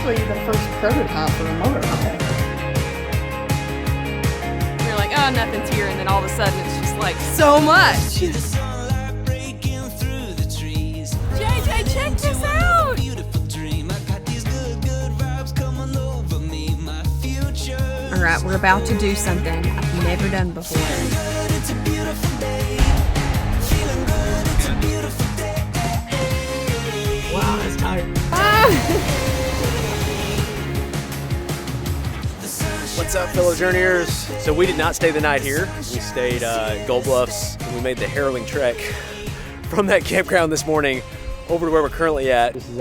actually the first prototype for a motorhome. You're like, oh, nothing's here, and then all of a sudden it's just like so much. JJ, check this out. All right, we're about to do something I've never done before. Wow, that's tight. What's up, fellow journeyers? So we did not stay the night here. We stayed Gold Bluffs, and we made the harrowing trek from that campground this morning over to where we're currently at. This is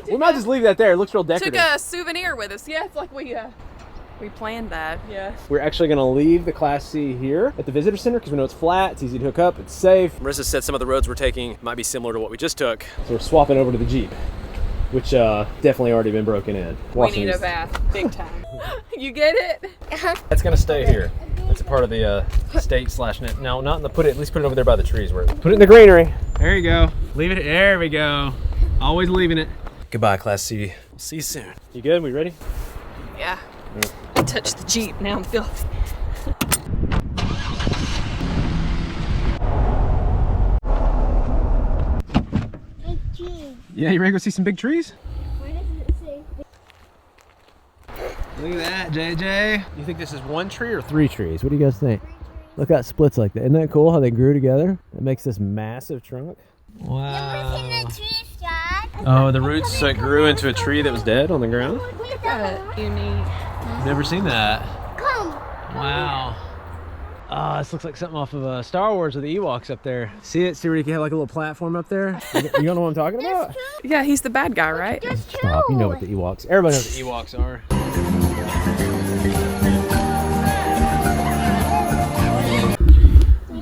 we might just leave that there. It looks real decorative. Took a souvenir with us. Yeah, it's like we planned that. Yeah. We're actually gonna leave the Class C here at the visitor center because we know it's flat, it's easy to hook up, it's safe. Marissa said some of the roads we're taking might be similar to what we just took. So we're swapping over to the Jeep, which definitely already been broken in. We need a bath, big time. You get it? That's gonna stay here. That's a part of the state slash net. No, not in the, at least put it over there by the trees. Put it in the greenery. There you go. Leave it, there we go. Always leaving it. Goodbye, Class C. We'll see you soon. You good? We ready? Yeah. I touched the Jeep, now I'm filthy. Yeah, you ready to go see some big trees? Where does it say? Look at that, JJ. You think this is one tree or three trees? What do you guys think? Look how it splits like that. Isn't that cool how they grew together? That makes this massive trunk. Wow. Oh, the roots grew into a tree that was dead on the ground? Unique. Never seen that. Come. Wow. Ah, this looks like something off of Star Wars with the Ewoks up there. See it? See where you can have like a little platform up there? You don't know what I'm talking about? Yeah, he's the bad guy, right? Stop. You know what the Ewoks. Everybody knows what the Ewoks are.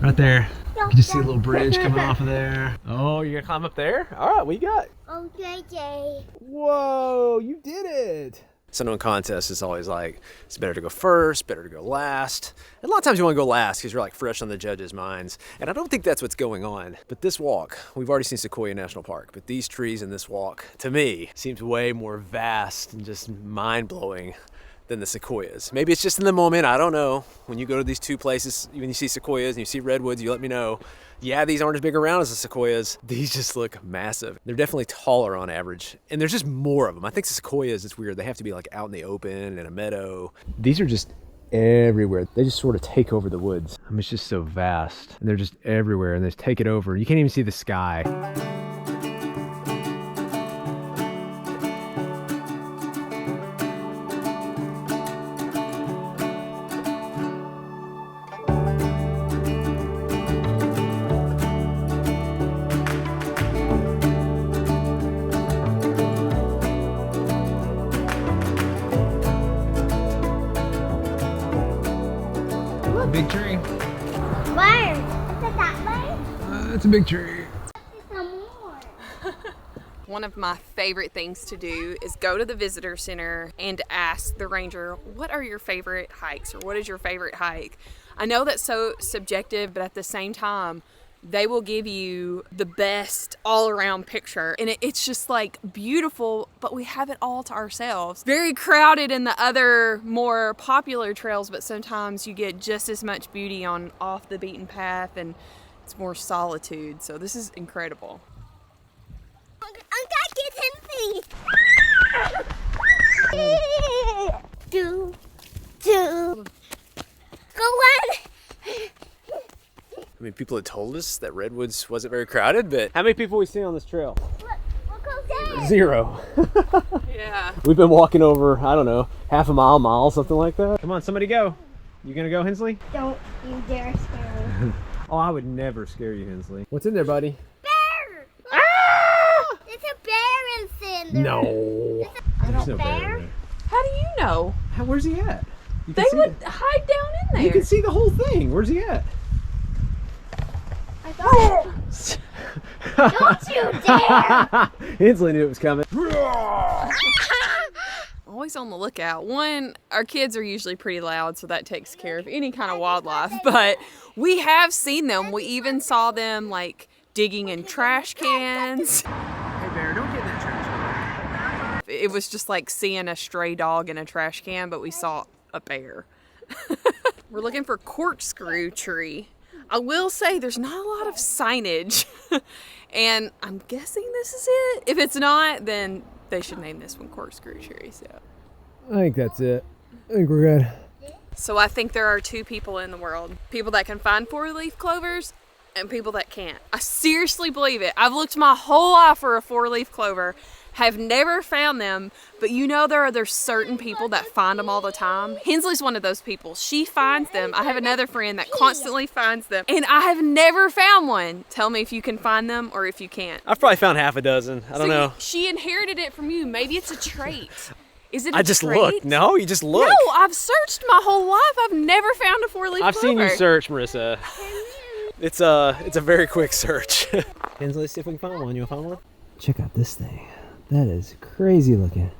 Right there. You can just see a little bridge coming off of there. Oh, you're gonna climb up there? All right, what you got? Oh, JJ. Whoa, you did it. Someone contest is always like, it's better to go first, better to go last. And a lot of times you want to go last because you're like fresh on the judges' minds. And I don't think that's what's going on. But this walk, we've already seen Sequoia National Park, but these trees in this walk, to me, seems way more vast and just mind-blowing than the sequoias. Maybe it's just in the moment, I don't know. When you go to these two places, when you see sequoias and you see redwoods, you let me know. Yeah, these aren't as big around as the sequoias. These just look massive. They're definitely taller on average, and there's just more of them. I think the sequoias, it's weird. They have to be like out in the open, in a meadow. These are just everywhere. They just sort of take over the woods. I mean, it's just so vast, and they're just everywhere, and they just take it over. You can't even see the sky. Big tree. Where? Is it that way? That's a big tree. Some more. One of my favorite things to do is go to the visitor center and ask the ranger, what are your favorite hikes, or what is your favorite hike? I know that's so subjective, but at the same time, they will give you the best all-around picture. And it's just like beautiful, but we have it all to ourselves. Very crowded in the other more popular trails, but sometimes you get just as much beauty on off the beaten path, and it's more solitude. So this is incredible. I'm gonna get him. Two. Go on. I mean, people had told us that Redwoods wasn't very crowded, but how many people we see on this trail? Look over there. 0. Yeah. We've been walking over, I don't know, half a mile, something like that. Come on, somebody go. You gonna go, Hensley? Don't you dare scare me. Oh, I would never scare you, Hensley. What's in there, buddy? Bear! Ah! There's a bear in there. No. There's no bear in there. How do you know? Where's he at? They would hide down in there. You can see the whole thing. Where's he at? I thought Don't you dare! Hensley knew it was coming. Always on the lookout. One, our kids are usually pretty loud, so that takes care of any kind of wildlife, but we have seen them. We even saw them like digging in trash cans. Hey bear, don't get in that trash can. It was just like seeing a stray dog in a trash can, but we saw a bear. We're looking for corkscrew tree. I will say there's not a lot of signage, and I'm guessing this is it. If it's not, then they should name this one corkscrew tree. So I think that's it. I think we're good. So I think there are two people in the world. People that can find four-leaf clovers and people that can't. I seriously believe it. I've looked my whole life for a four-leaf clover, have never found them, but you know there's certain people that find them all the time. Hensley's one of those people. She finds them. I have another friend that constantly finds them, and I have never found one. Tell me if you can find them or if you can't. I've probably found half a dozen. I don't know. She inherited it from you. Maybe it's a trait. Is it a I just trait? looked. No, you just look. No, I've searched my whole life. I've never found a four-leaf clover. I've seen you search, Marissa. It's a very quick search. Hensley, let's see if we can find one. You want to find one? Check out this thing. That is crazy looking.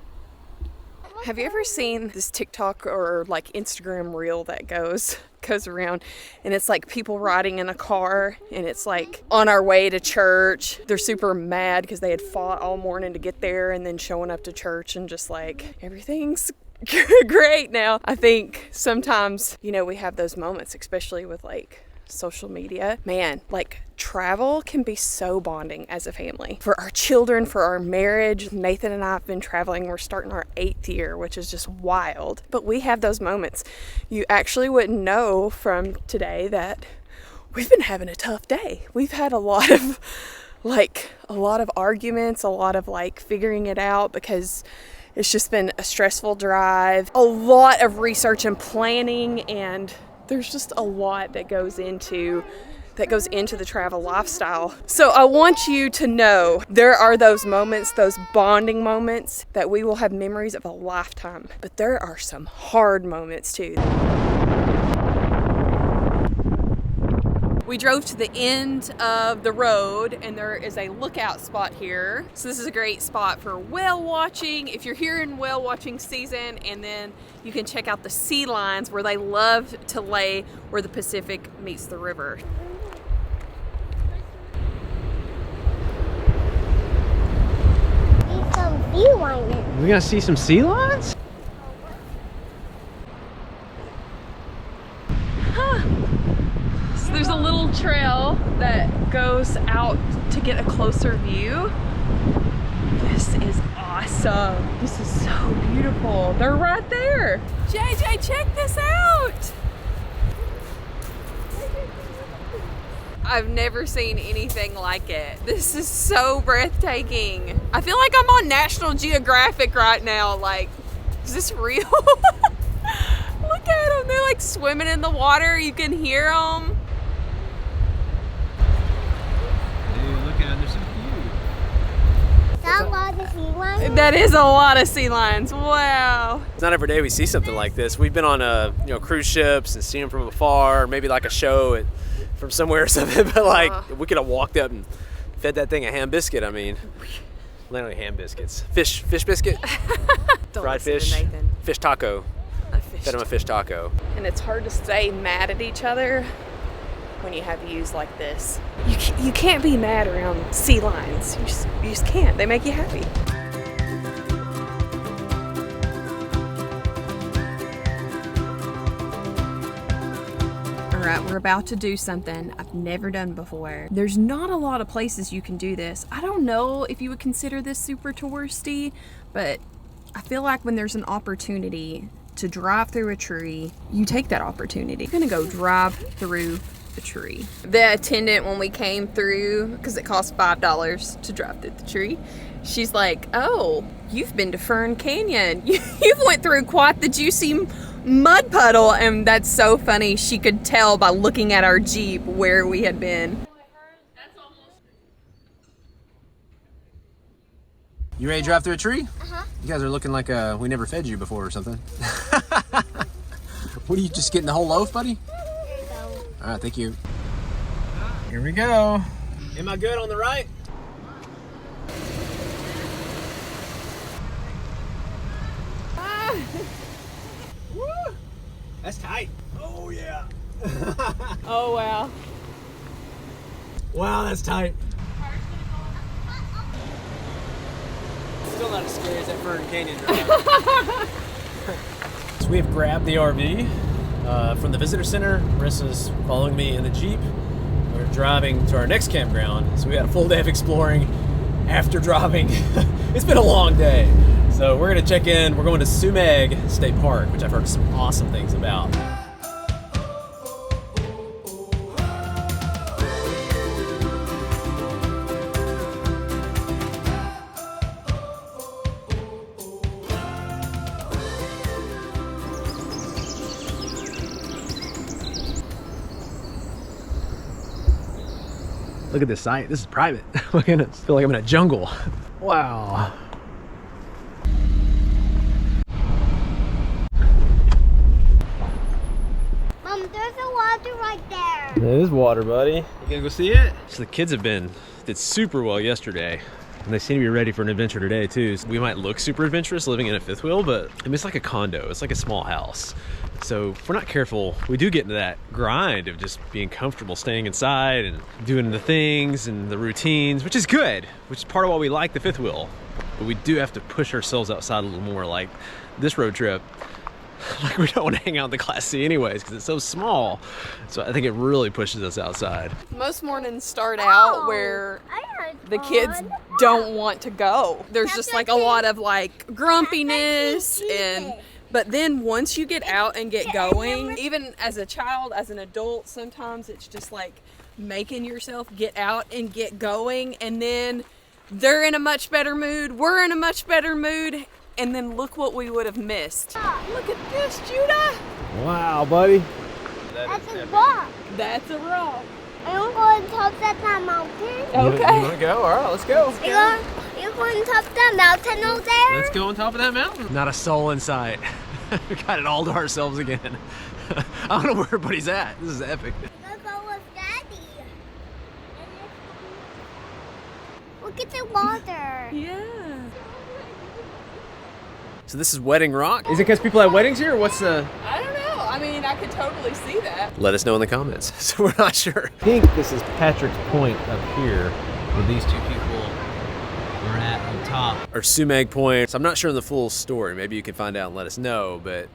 Have you ever seen this TikTok or like Instagram reel that goes around, and it's like people riding in a car, and it's like on our way to church. They're super mad because they had fought all morning to get there, and then showing up to church and just like everything's great now. I think sometimes, you know, we have those moments, especially with like social media. Man, like travel can be so bonding as a family. For our children, for our marriage, Nathan and I have been traveling. We're starting our 8th year, which is just wild. But we have those moments. You actually wouldn't know from today that we've been having a tough day. We've had a lot of arguments, a lot of like figuring it out because it's just been a stressful drive, a lot of research and planning, and there's just a lot that goes into the travel lifestyle. So I want you to know there are those moments, those bonding moments that we will have memories of a lifetime. But there are some hard moments too. We drove to the end of the road, and there is a lookout spot here. So this is a great spot for whale watching if you're here in whale watching season, and then you can check out the sea lions where they love to lay where the Pacific meets the river. See some sea lions. We're gonna see some sea lions? So there's a little trail that goes out to get a closer view. This is awesome. This is so beautiful. They're right there. JJ, check this out. I've never seen anything like it. This is so breathtaking. I feel like I'm on National Geographic right now. Like, is this real? Look at them. They're like swimming in the water. You can hear them. Dude, look at them. They're so cute. That's a lot of sea lions. That is a lot of sea lions. Wow. It's not every day we see something like this. We've been on cruise ships and seen them from afar, maybe like a show from somewhere or something, but like we could have walked up and fed that thing a ham biscuit. I mean, not only ham biscuits, fish biscuit, fried fish, fish taco. Fed him a fish taco. And it's hard to stay mad at each other when you have views like this. You can't be mad around sea lions. You just can't. They make you happy. All right, we're about to do something I've never done before. There's not a lot of places you can do this. I don't know if you would consider this super touristy, but I feel like when there's an opportunity to drive through a tree, you take that opportunity. You're gonna go drive through the tree. The attendant, when we came through, because it cost $5 to drive through the tree, she's like, oh, you've been to Fern Canyon. You've went through quite the juicy mud puddle. And that's so funny. She could tell by looking at our Jeep where we had been. You ready to drive through a tree? Uh-huh. You guys are looking like we never fed you before or something. What are you, just getting the whole loaf, buddy? All right, thank you. Here we go. Am I good on the right? Woo! That's tight. Oh, yeah. Oh, wow. Wow, that's tight. Still not as scary as that Fern Canyon drive. So we have grabbed the RV from the visitor center. Marissa's following me in the Jeep. We're driving to our next campground. So we had a full day of exploring after driving. It's been a long day. So we're gonna check in. We're going to Sumag State Park, which I've heard some awesome things about. Look at this site. This is private. I feel like I'm in a jungle. Wow. Mom, there's a water right there. There is water, buddy. You gonna go see it? So the kids did super well yesterday. And they seem to be ready for an adventure today too. So we might look super adventurous living in a fifth wheel, but I mean, it's like a condo. It's like a small house. So if we're not careful, we do get into that grind of just being comfortable staying inside and doing the things and the routines, which is good, which is part of why we like the fifth wheel. But we do have to push ourselves outside a little more, like this road trip. Like we don't want to hang out in the Class C anyways because it's so small. So I think it really pushes us outside. Most mornings start out where the kids don't want to go. There's just like a lot of like grumpiness but then once you get out and get going, even as a child, as an adult, sometimes it's just like making yourself get out and get going, and then they're in a much better mood, we're in a much better mood, and then look what we would have missed. Look at this, Judah! Wow, buddy. That's a rock. That's a rock. I'm going to top that mountain. Okay. You want to go? All right, let's go. You're going to top that mountain over there? Let's go on top of that mountain. Not a soul in sight. We got it all to ourselves again. I don't know where everybody's at. This is epic. Let's go with Daddy. Look at the water. Yeah. So this is Wedding Rock. Is it because people have weddings here, or what's the... I don't know. I mean, I could totally see that. Let us know in the comments. So we're not sure. I think this is Patrick's Point up here, where these two people are at on top. Or Sumag Point. So I'm not sure in the full story. Maybe you can find out and let us know, but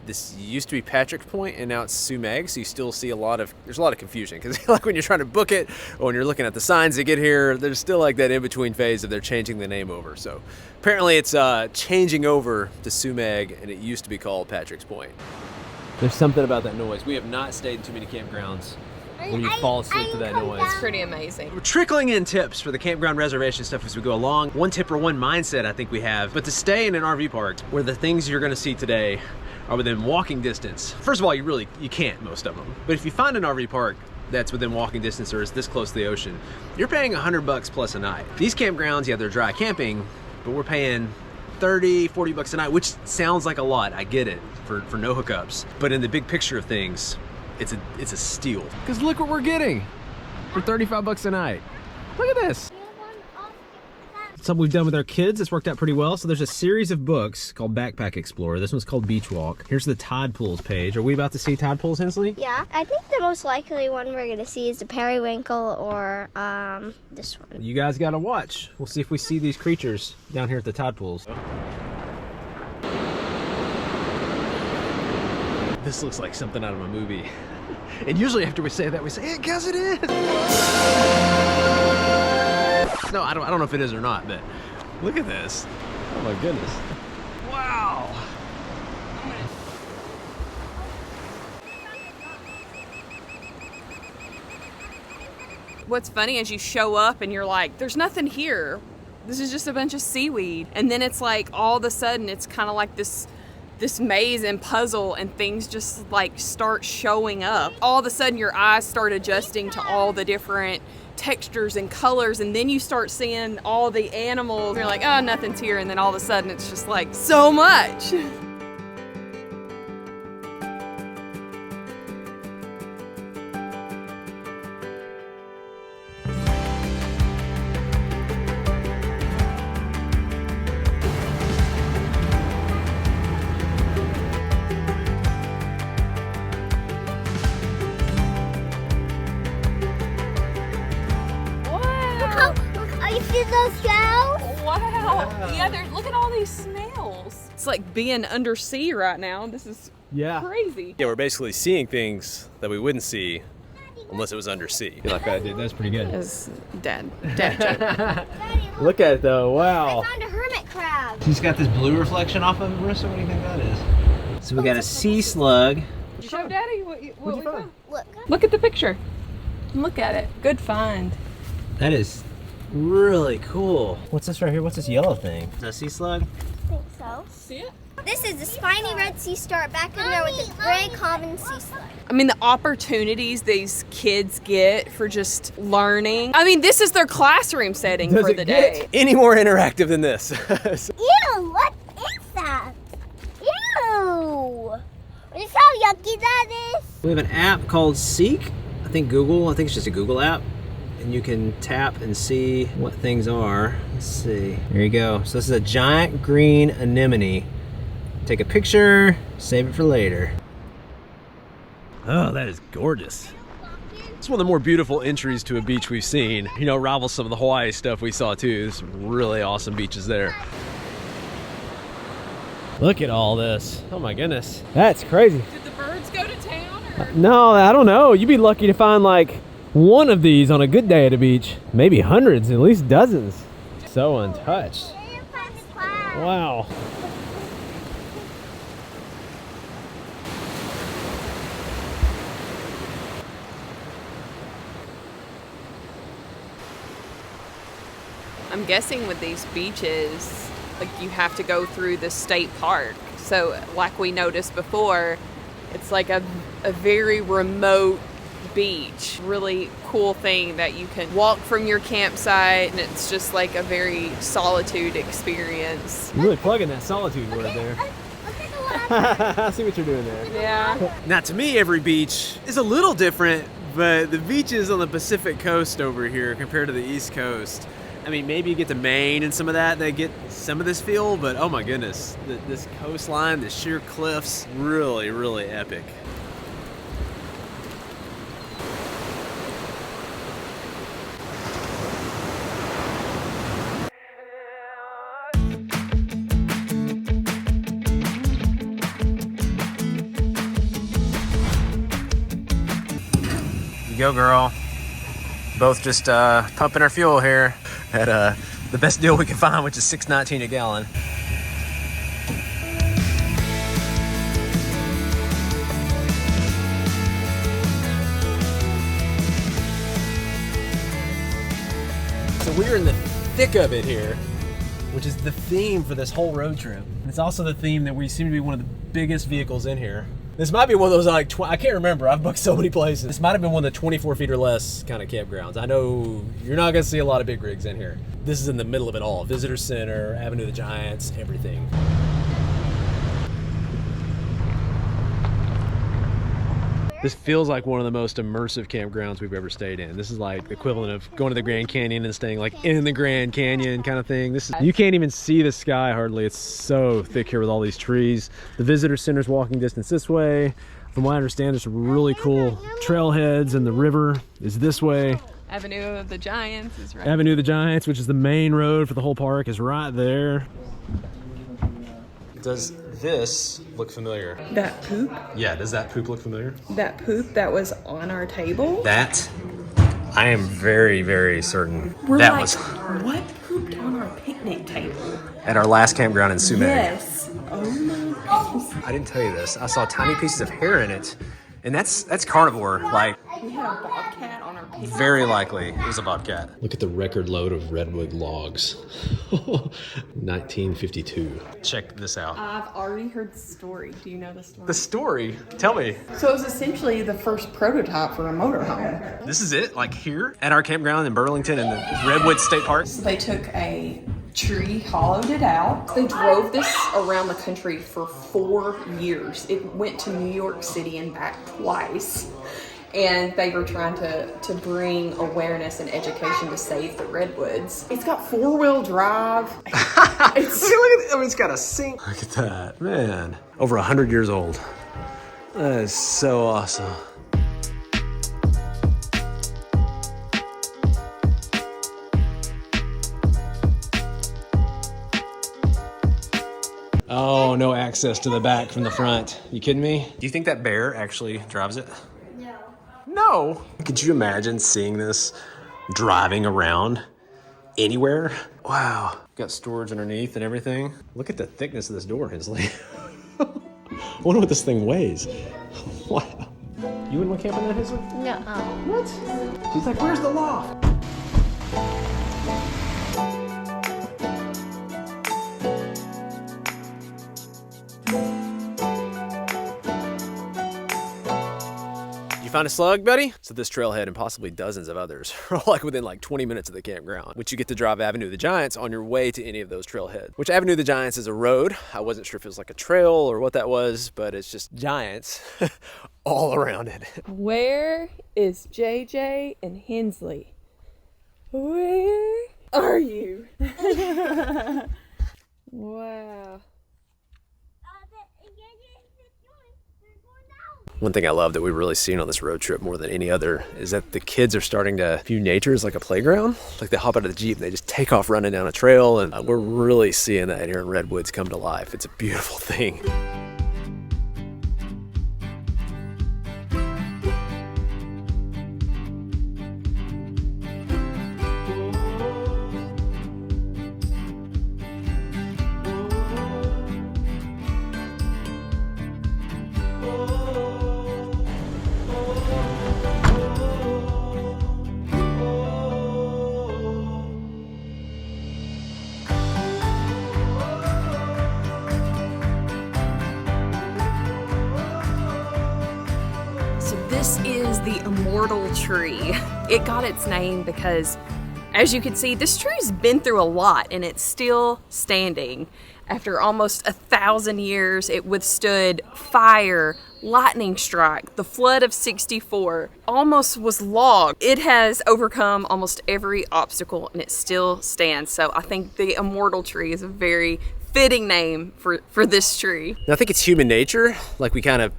this used to be Patrick's Point and now it's Sumag, so you still see there's a lot of confusion because like when you're trying to book it or when you're looking at the signs to get here, there's still like that in-between phase of they're changing the name over. So apparently it's changing over to Sumag and it used to be called Patrick's Point. There's something about that noise. We have not stayed in too many campgrounds when you fall asleep to that noise. It's pretty amazing. We're trickling in tips for the campground reservation stuff as we go along. One tip or one mindset I think we have, but to stay in an RV park where the things you're gonna see today are within walking distance. First of all, you can't most of them. But if you find an RV park that's within walking distance or is this close to the ocean, you're paying $100 plus a night. These campgrounds, yeah, they're dry camping, but we're paying 30, 40 bucks a night, which sounds like a lot. I get it for no hookups. But in the big picture of things, it's a steal. Because look what we're getting for 35 bucks a night. Look at this. Something we've done with our kids. It's worked out pretty well. So there's a series of books called Backpack Explorer. This one's called Beach Walk. Here's the tide pools page. Are we about to see tide pools, Hensley? Yeah, I think the most likely one we're going to see is the periwinkle or this one. You guys got to watch. We'll see if we see these creatures down here at the tide pools. This looks like something out of a movie. And usually after we say that, we say, "Yeah, guess it is." No, I don't know if it is or not, but look at this. Oh my goodness. Wow. What's funny is you show up and you're like, there's nothing here. This is just a bunch of seaweed. And then it's like all of a sudden it's kind of like this maze and puzzle and things just like start showing up. All of a sudden your eyes start adjusting to all the different textures and colors, and then you start seeing all the animals. You're like, oh, nothing's here, and then all of a sudden it's just like so much. You see those shells? Wow. how, look at all these snails. It's like being undersea right now. This is crazy. Yeah, we're basically seeing things that we wouldn't see unless it was undersea. You like that, dude? That's pretty good. It's dad joke. Look at it though, wow. I found a hermit crab. He's got this blue reflection off of it, Marissa. What do you think that is? So we got a sea slug. Show Daddy what we found. Look. Look at the picture. Look at it. Good find. That is really cool. What's this right here? What's this yellow thing? Is that a sea slug? I think so. See it? This is the spiny red sea star back in there with the gray common sea slug. I mean, the opportunities these kids get for just learning. I mean, this is their classroom setting for the day. Any more interactive than this? Ew, what is that? Ew. Look how yucky that is. We have an app called Seek. I think it's just a Google app. And you can tap and see what things are. Let's see. There you go. So this is a giant green anemone. Take a picture, save it for later. Oh, that is gorgeous. It's one of the more beautiful entries to a beach we've seen. You know, rivals some of the Hawaii stuff we saw too. There's some really awesome beaches there. Look at all this. Oh my goodness. That's crazy. Did the birds go to town or? No, I don't know. You'd be lucky to find like one of these on a good day at a beach. Maybe hundreds, at least dozens. So untouched. Wow. I'm guessing with these beaches, like you have to go through the state park. So like we noticed before, it's like a very remote beach. Really cool thing that you can walk from your campsite and it's just like a very solitude experience. You're really plugging that solitude word there. I see what you're doing there. Yeah. Now to me, every beach is a little different, but the beaches on the Pacific coast over here compared to the East Coast, I mean, maybe you get to Maine and some of that, they get some of this feel, but oh my goodness, this coastline, the sheer cliffs, really, really epic. You go, girl. Both just pumping our fuel here at the best deal we can find, which is $6.19 a gallon. So we're in the thick of it here, which is the theme for this whole road trip. And it's also the theme that we seem to be one of the biggest vehicles in here. This might be one of those, like, I can't remember. I've booked so many places. This might have been one of the 24 feet or less kind of campgrounds. I know you're not going to see a lot of big rigs in here. This is in the middle of it all. Visitor Center, Avenue of the Giants, everything. This feels like one of the most immersive campgrounds we've ever stayed in. This is like the equivalent of going to the Grand Canyon and staying like in the Grand Canyon kind of thing. You can't even see the sky hardly. It's so thick here with all these trees. The visitor center's walking distance this way. From what I understand, there's some really cool trailheads and the river is this way. Avenue of the Giants is right. Avenue of the Giants, which is the main road for the whole park, is right there. Does this look familiar? That poop? Yeah, does that poop look familiar? That poop that was on our table? That, I am very, very certain We're that like, was what pooped on our picnic table? at our last campground in Sumac. Yes. Oh my goodness. I didn't tell you this. I saw tiny pieces of hair in it, and that's carnivore. Like, We had a bobcat on our picnic. very likely it was a bobcat. Look at the record load of redwood logs. 1952. Check this out. I've already heard the story. Do you know the story? The story? Tell me. So it was essentially the first prototype for a motorhome. This is it? Like here at our campground in Burlington in the Redwood State Park? So they took a tree, hollowed it out. They drove this around the country for 4 years. It went to New York City and back twice. And they were trying to bring awareness and education to save the redwoods. It's got 4-wheel drive. Look at it. I mean, it's got a sink. Look at that, man. Over 100 years old. That is so awesome. No, no access to the back from the front. You kidding me? Do you think that bear actually drives it? No. No. Could you imagine seeing this driving around anywhere? Wow. Got storage underneath and everything. Look at the thickness of this door, Hensley. I wonder what this thing weighs. Wow. You wouldn't want to camp in that, Hensley? No. What? She's like, where's the loft? Find a slug, buddy? So this trailhead and possibly dozens of others are like within like 20 minutes of the campground, which you get to drive Avenue of the Giants on your way to any of those trailheads. Which Avenue of the Giants is a road. I wasn't sure if it was like a trail or what that was, but it's just giants all around it. Where is JJ and Hensley? Where are you? Wow. One thing I love that we've really seen on this road trip more than any other is that the kids are starting to view nature as like a playground. Like they hop out of the Jeep and they just take off running down a trail, and we're really seeing that here in Redwoods come to life. It's a beautiful thing. This is the immortal tree. It got its name because, as you can see, this tree's been through a lot and it's still standing. After almost 1,000 years, it withstood fire, lightning strike, the flood of '64, almost was logged. It has overcome almost every obstacle and it still stands. So I think the immortal tree is a very fitting name for this tree. Now, I think it's human nature. Like we kind of,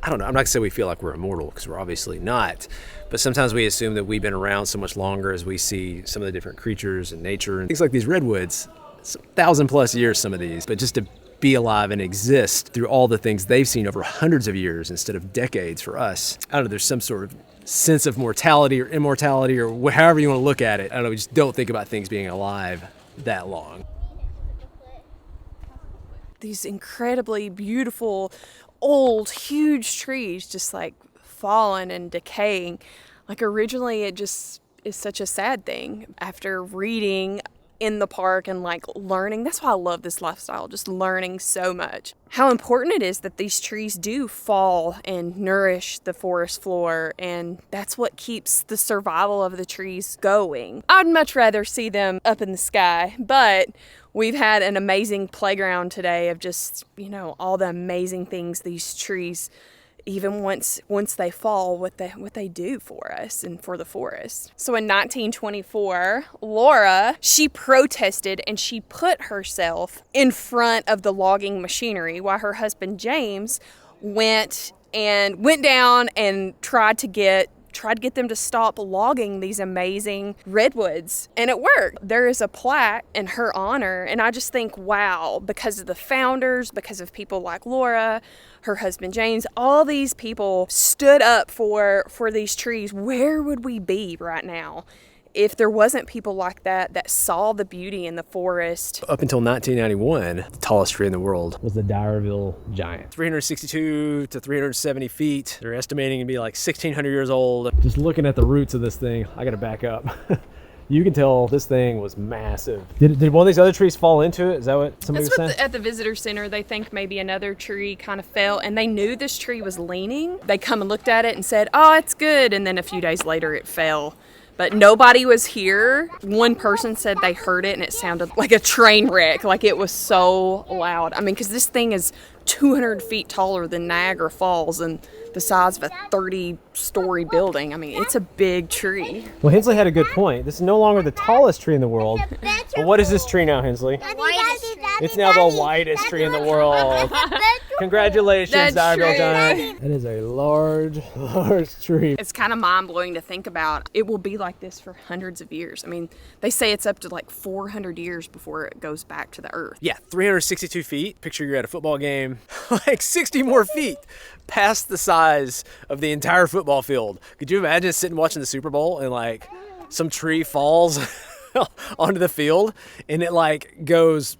I don't know, I'm not gonna say we feel like we're immortal because we're obviously not, but sometimes we assume that we've been around so much longer as we see some of the different creatures and nature and things like these redwoods. It's 1,000+ years, some of these, but just to be alive and exist through all the things they've seen over hundreds of years instead of decades for us. I don't know, there's some sort of sense of mortality or immortality or however you want to look at it. I don't know, we just don't think about things being alive that long. These incredibly beautiful, old, huge trees just like falling and decaying. Like originally it just is such a sad thing. After reading in the park and like learning, that's why I love this lifestyle, just learning so much. How important it is that these trees do fall and nourish the forest floor, and that's what keeps the survival of the trees going. I'd much rather see them up in the sky, but we've had an amazing playground today of just, you know, all the amazing things these trees, even once they fall, what they do for us and for the forest. So in 1924, Laura, she protested and she put herself in front of the logging machinery while her husband James went down and tried to get them to stop logging these amazing redwoods, and it worked. There is a plaque in her honor, and I just think, wow, because of the founders, because of people like Laura, her husband James, all these people stood up for these trees. Where would we be right now if there wasn't people like that saw the beauty in the forest? Up until 1991, the tallest tree in the world was the Dyersville Giant. 362 to 370 feet. They're estimating to be like 1,600 years old. Just looking at the roots of this thing, I gotta back up. You can tell this thing was massive. Did one of these other trees fall into it? Is that what somebody was saying? At the visitor center, they think maybe another tree kind of fell, and they knew this tree was leaning. They come and looked at it and said, oh, it's good. And then a few days later, it fell. But nobody was here. One person said they heard it and it sounded like a train wreck. Like it was so loud. I mean, because this thing is 200 feet taller than Niagara Falls and the size of a 30-story building. I mean, it's a big tree. Well, Hensley had a good point. This is no longer the tallest tree in the world. But what is this tree now, Hensley? It's now the widest tree in the world. Congratulations, That's RVing true. time. That is a large, large tree. It's kind of mind-blowing to think about. It will be like this for hundreds of years. I mean, they say it's up to like 400 years before it goes back to the earth. Yeah, 362 feet. Picture you're at a football game, like 60 more feet past the size of the entire football field. Could you imagine sitting watching the Super Bowl and like some tree falls onto the field and it like goes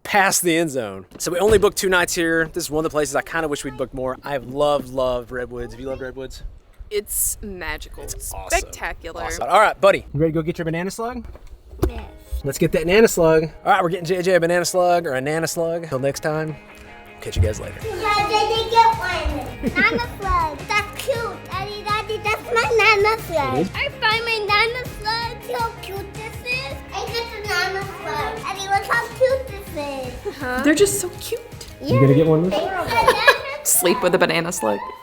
past the end zone? So we only booked 2 nights here. This is one of the places I kind of wish we'd booked more. I've loved Redwoods. Have you loved Redwoods? It's magical. It's awesome. Spectacular. Awesome. All right, buddy. You ready to go get your banana slug? Yes. Let's get that nana slug. All right, we're getting JJ a banana slug or a nana slug. Until next time, catch you guys later. Yeah, Daddy, get one. Nana slug. That's cute. Daddy, that's my nana slug. I find my nana slug. See how cute this is? I get the nana slug. Daddy, look how cute this is. They're just so cute. You gonna get one? Sleep with a banana slug.